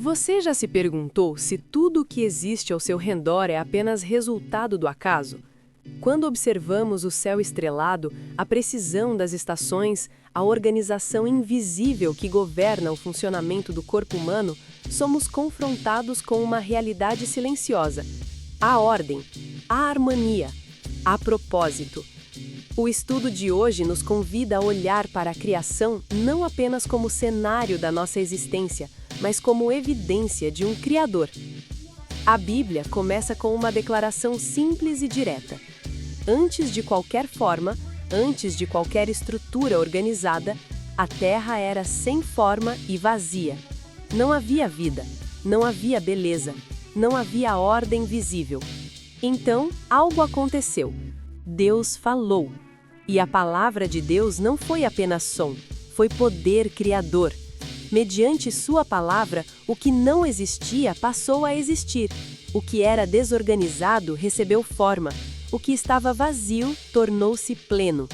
Você já se perguntou se tudo o que existe ao seu redor é apenas resultado do acaso? Quando observamos o céu estrelado, a precisão das estações, a organização invisível que governa o funcionamento do corpo humano, somos confrontados com uma realidade silenciosa: a ordem, a harmonia, a propósito. O estudo de hoje nos convida a olhar para a criação não apenas como cenário da nossa existência, mas como evidência de um Criador. A Bíblia começa com uma declaração simples e direta. Antes de qualquer forma, antes de qualquer estrutura organizada, a Terra era sem forma e vazia. Não havia vida, não havia beleza, não havia ordem visível. Então, algo aconteceu. Deus falou. E a palavra de Deus não foi apenas som, foi poder criador. Mediante sua palavra, o que não existia passou a existir. O que era desorganizado recebeu forma. O que estava vazio tornou-se pleno.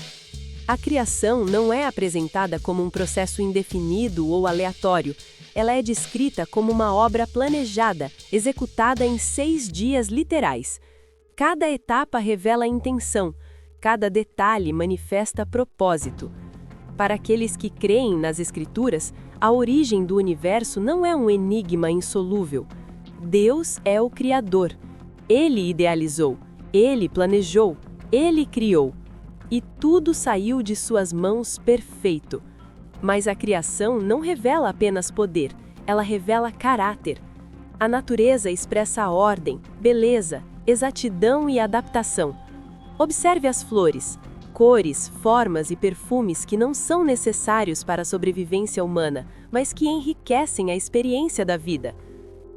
A criação não é apresentada como um processo indefinido ou aleatório. Ela é descrita como uma obra planejada, executada em 6 dias literais. Cada etapa revela intenção. Cada detalhe manifesta propósito. Para aqueles que creem nas Escrituras, a origem do universo não é um enigma insolúvel. Deus é o Criador. Ele idealizou, Ele planejou, Ele criou. E tudo saiu de suas mãos perfeito. Mas a criação não revela apenas poder, ela revela caráter. A natureza expressa ordem, beleza, exatidão e adaptação. Observe as flores, cores, formas e perfumes que não são necessários para a sobrevivência humana, mas que enriquecem a experiência da vida.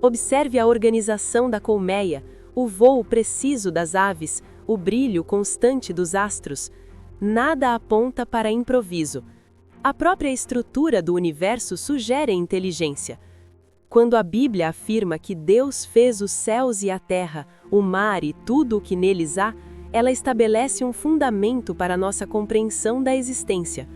Observe a organização da colmeia, o voo preciso das aves, o brilho constante dos astros. Nada aponta para improviso. A própria estrutura do universo sugere inteligência. Quando a Bíblia afirma que Deus fez os céus e a terra, o mar e tudo o que neles há, ela estabelece um fundamento para nossa compreensão da existência.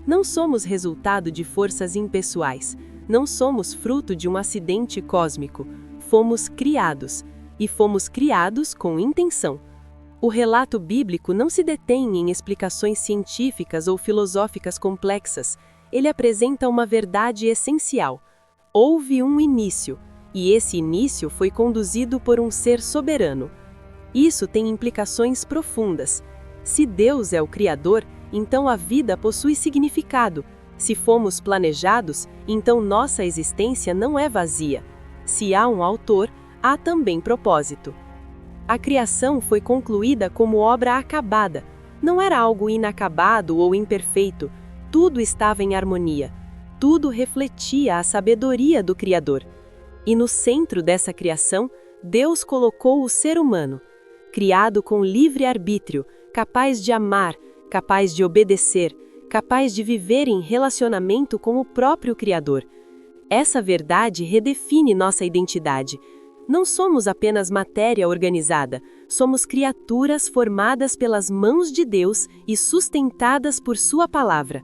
Não somos resultado de forças impessoais, não somos fruto de um acidente cósmico. Fomos criados, e fomos criados com intenção. O relato bíblico não se detém em explicações científicas ou filosóficas complexas. Ele apresenta uma verdade essencial. Houve um início, e esse início foi conduzido por um ser soberano. Isso tem implicações profundas. Se Deus é o Criador, então a vida possui significado. Se fomos planejados, então nossa existência não é vazia. Se há um autor, há também propósito. A criação foi concluída como obra acabada. Não era algo inacabado ou imperfeito. Tudo estava em harmonia. Tudo refletia a sabedoria do Criador. E no centro dessa criação, Deus colocou o ser humano. Criado com livre-arbítrio, capaz de amar, capaz de obedecer, capaz de viver em relacionamento com o próprio Criador. Essa verdade redefine nossa identidade. Não somos apenas matéria organizada, somos criaturas formadas pelas mãos de Deus e sustentadas por sua palavra.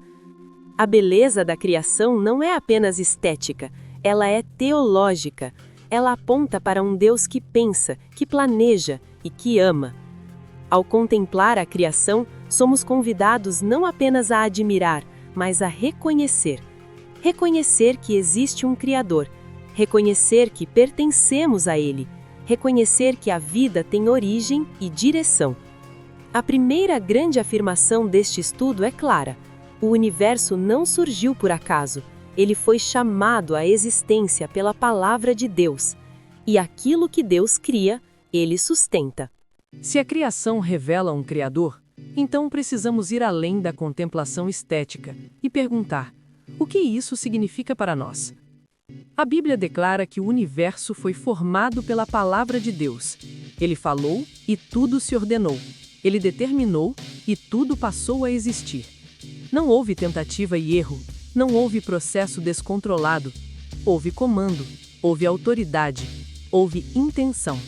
A beleza da criação não é apenas estética, ela é teológica. Ela aponta para um Deus que pensa, que planeja e que ama. Ao contemplar a criação, somos convidados não apenas a admirar, mas a reconhecer. Reconhecer que existe um Criador, reconhecer que pertencemos a Ele, reconhecer que a vida tem origem e direção. A primeira grande afirmação deste estudo é clara: o universo não surgiu por acaso. Ele foi chamado à existência pela palavra de Deus. E aquilo que Deus cria, Ele sustenta. Se a criação revela um Criador, então precisamos ir além da contemplação estética e perguntar: o que isso significa para nós? A Bíblia declara que o universo foi formado pela palavra de Deus. Ele falou e tudo se ordenou. Ele determinou e tudo passou a existir. Não houve tentativa e erro. Não houve processo descontrolado. Houve comando, houve autoridade, houve intenção.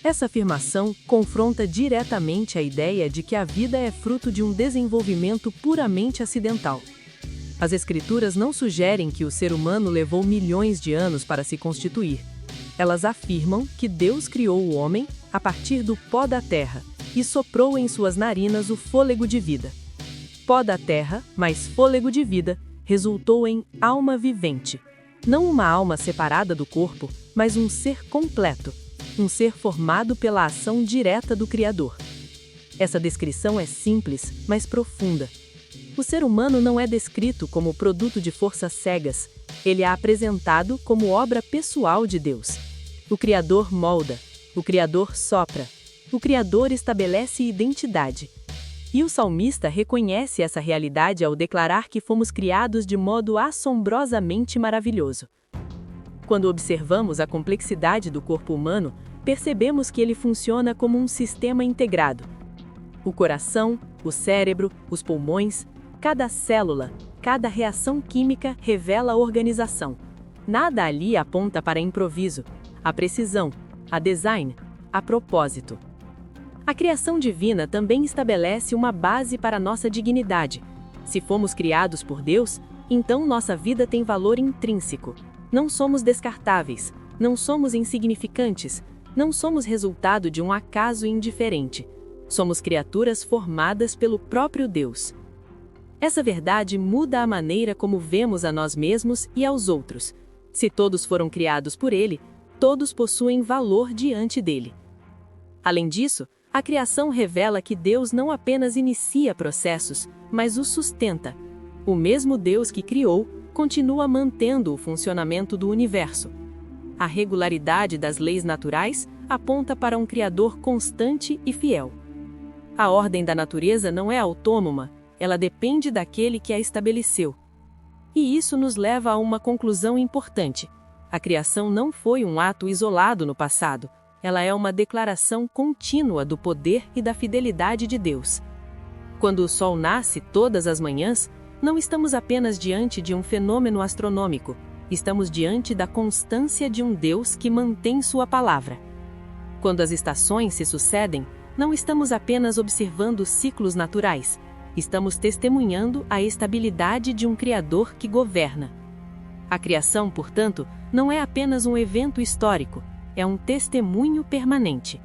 Essa afirmação confronta diretamente a ideia de que a vida é fruto de um desenvolvimento puramente acidental. As Escrituras não sugerem que o ser humano levou milhões de anos para se constituir. Elas afirmam que Deus criou o homem a partir do pó da terra e soprou em suas narinas o fôlego de vida. Pó da terra, mais fôlego de vida, resultou em alma vivente. Não uma alma separada do corpo, mas um ser completo, um ser formado pela ação direta do Criador. Essa descrição é simples, mas profunda. O ser humano não é descrito como produto de forças cegas, ele é apresentado como obra pessoal de Deus. O Criador molda, o Criador sopra, o Criador estabelece identidade. E o salmista reconhece essa realidade ao declarar que fomos criados de modo assombrosamente maravilhoso. Quando observamos a complexidade do corpo humano, percebemos que ele funciona como um sistema integrado. O coração, o cérebro, os pulmões, cada célula, cada reação química revela a organização. Nada ali aponta para improviso, a precisão, a design, a propósito. A criação divina também estabelece uma base para nossa dignidade. Se fomos criados por Deus, então nossa vida tem valor intrínseco. Não somos descartáveis, não somos insignificantes, não somos resultado de um acaso indiferente. Somos criaturas formadas pelo próprio Deus. Essa verdade muda a maneira como vemos a nós mesmos e aos outros. Se todos foram criados por Ele, todos possuem valor diante dele. Além disso, a criação revela que Deus não apenas inicia processos, mas os sustenta. O mesmo Deus que criou continua mantendo o funcionamento do universo. A regularidade das leis naturais aponta para um Criador constante e fiel. A ordem da natureza não é autônoma, ela depende daquele que a estabeleceu. E isso nos leva a uma conclusão importante. A criação não foi um ato isolado no passado, ela é uma declaração contínua do poder e da fidelidade de Deus. Quando o sol nasce todas as manhãs, não estamos apenas diante de um fenômeno astronômico, estamos diante da constância de um Deus que mantém sua palavra. Quando as estações se sucedem, não estamos apenas observando ciclos naturais, estamos testemunhando a estabilidade de um Criador que governa. A criação, portanto, não é apenas um evento histórico, é um testemunho permanente.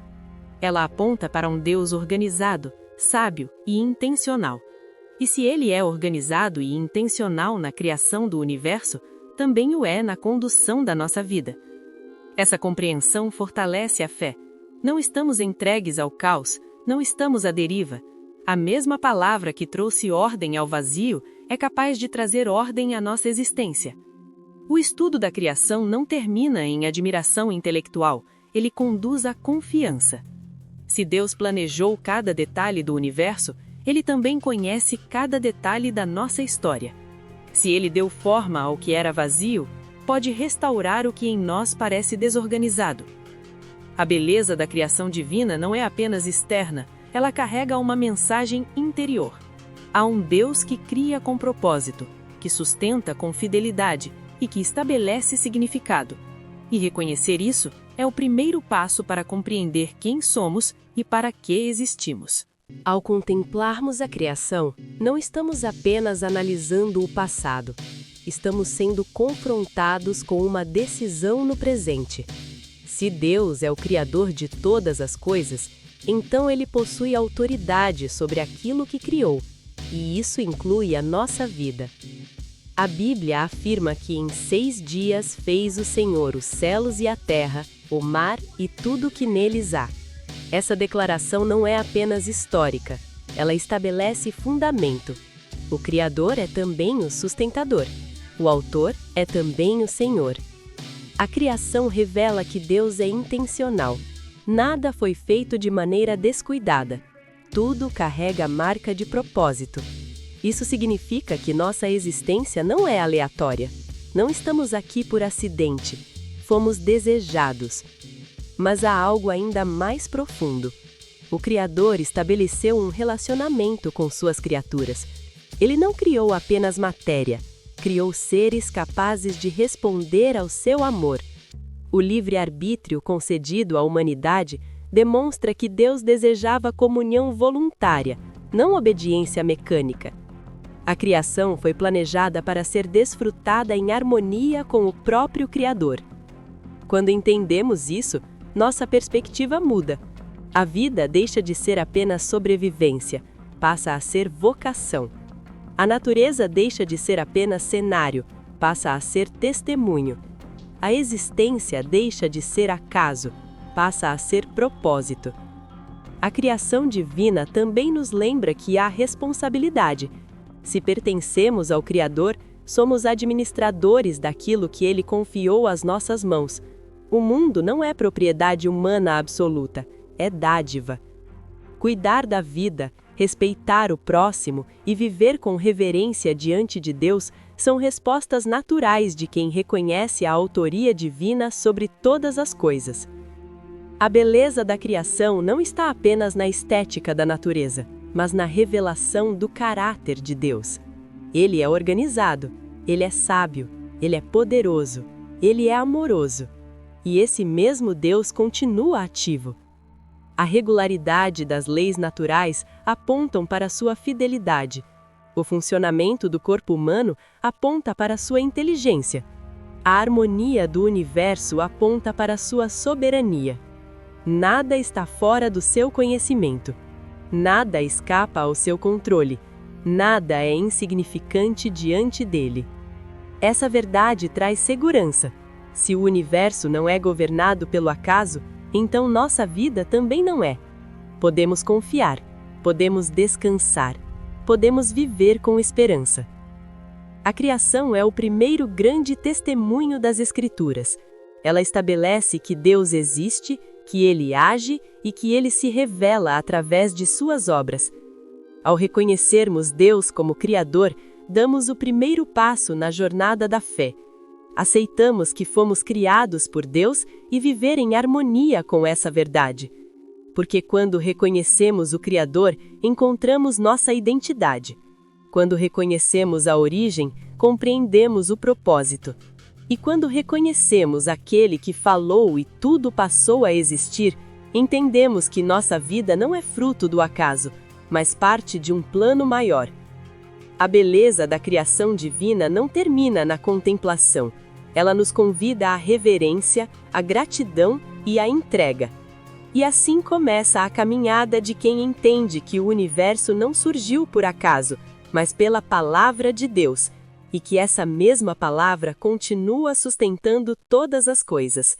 Ela aponta para um Deus organizado, sábio e intencional. E se ele é organizado e intencional na criação do universo, também o é na condução da nossa vida. Essa compreensão fortalece a fé. Não estamos entregues ao caos, não estamos à deriva. A mesma palavra que trouxe ordem ao vazio é capaz de trazer ordem à nossa existência. O estudo da criação não termina em admiração intelectual, ele conduz à confiança. Se Deus planejou cada detalhe do universo, Ele também conhece cada detalhe da nossa história. Se Ele deu forma ao que era vazio, pode restaurar o que em nós parece desorganizado. A beleza da criação divina não é apenas externa, ela carrega uma mensagem interior. Há um Deus que cria com propósito, que sustenta com fidelidade e que estabelece significado. E reconhecer isso é o primeiro passo para compreender quem somos e para que existimos. Ao contemplarmos a criação, não estamos apenas analisando o passado. Estamos sendo confrontados com uma decisão no presente. Se Deus é o Criador de todas as coisas, então Ele possui autoridade sobre aquilo que criou, e isso inclui a nossa vida. A Bíblia afirma que em 6 dias fez o Senhor os céus e a terra, o mar e tudo o que neles há. Essa declaração não é apenas histórica, ela estabelece fundamento. O Criador é também o sustentador. O Autor é também o Senhor. A criação revela que Deus é intencional. Nada foi feito de maneira descuidada. Tudo carrega a marca de propósito. Isso significa que nossa existência não é aleatória. Não estamos aqui por acidente. Fomos desejados. Mas há algo ainda mais profundo. O Criador estabeleceu um relacionamento com suas criaturas. Ele não criou apenas matéria, criou seres capazes de responder ao seu amor. O livre-arbítrio concedido à humanidade demonstra que Deus desejava comunhão voluntária, não obediência mecânica. A criação foi planejada para ser desfrutada em harmonia com o próprio Criador. Quando entendemos isso, nossa perspectiva muda. A vida deixa de ser apenas sobrevivência, passa a ser vocação. A natureza deixa de ser apenas cenário, passa a ser testemunho. A existência deixa de ser acaso, passa a ser propósito. A criação divina também nos lembra que há responsabilidade. Se pertencemos ao Criador, somos administradores daquilo que Ele confiou às nossas mãos. O mundo não é propriedade humana absoluta, é dádiva. Cuidar da vida, respeitar o próximo e viver com reverência diante de Deus são respostas naturais de quem reconhece a autoria divina sobre todas as coisas. A beleza da criação não está apenas na estética da natureza, mas na revelação do caráter de Deus. Ele é organizado, ele é sábio, ele é poderoso, ele é amoroso. E esse mesmo Deus continua ativo. A regularidade das leis naturais apontam para sua fidelidade. O funcionamento do corpo humano aponta para sua inteligência. A harmonia do universo aponta para sua soberania. Nada está fora do seu conhecimento. Nada escapa ao seu controle. Nada é insignificante diante dele. Essa verdade traz segurança. Se o universo não é governado pelo acaso, então nossa vida também não é. Podemos confiar, podemos descansar, podemos viver com esperança. A criação é o primeiro grande testemunho das Escrituras. Ela estabelece que Deus existe, que Ele age e que Ele se revela através de suas obras. Ao reconhecermos Deus como Criador, damos o primeiro passo na jornada da fé. Aceitamos que fomos criados por Deus e viver em harmonia com essa verdade. Porque quando reconhecemos o Criador, encontramos nossa identidade. Quando reconhecemos a origem, compreendemos o propósito. E quando reconhecemos aquele que falou e tudo passou a existir, entendemos que nossa vida não é fruto do acaso, mas parte de um plano maior. A beleza da criação divina não termina na contemplação. Ela nos convida à reverência, à gratidão e à entrega. E assim começa a caminhada de quem entende que o universo não surgiu por acaso, mas pela palavra de Deus, e que essa mesma palavra continua sustentando todas as coisas.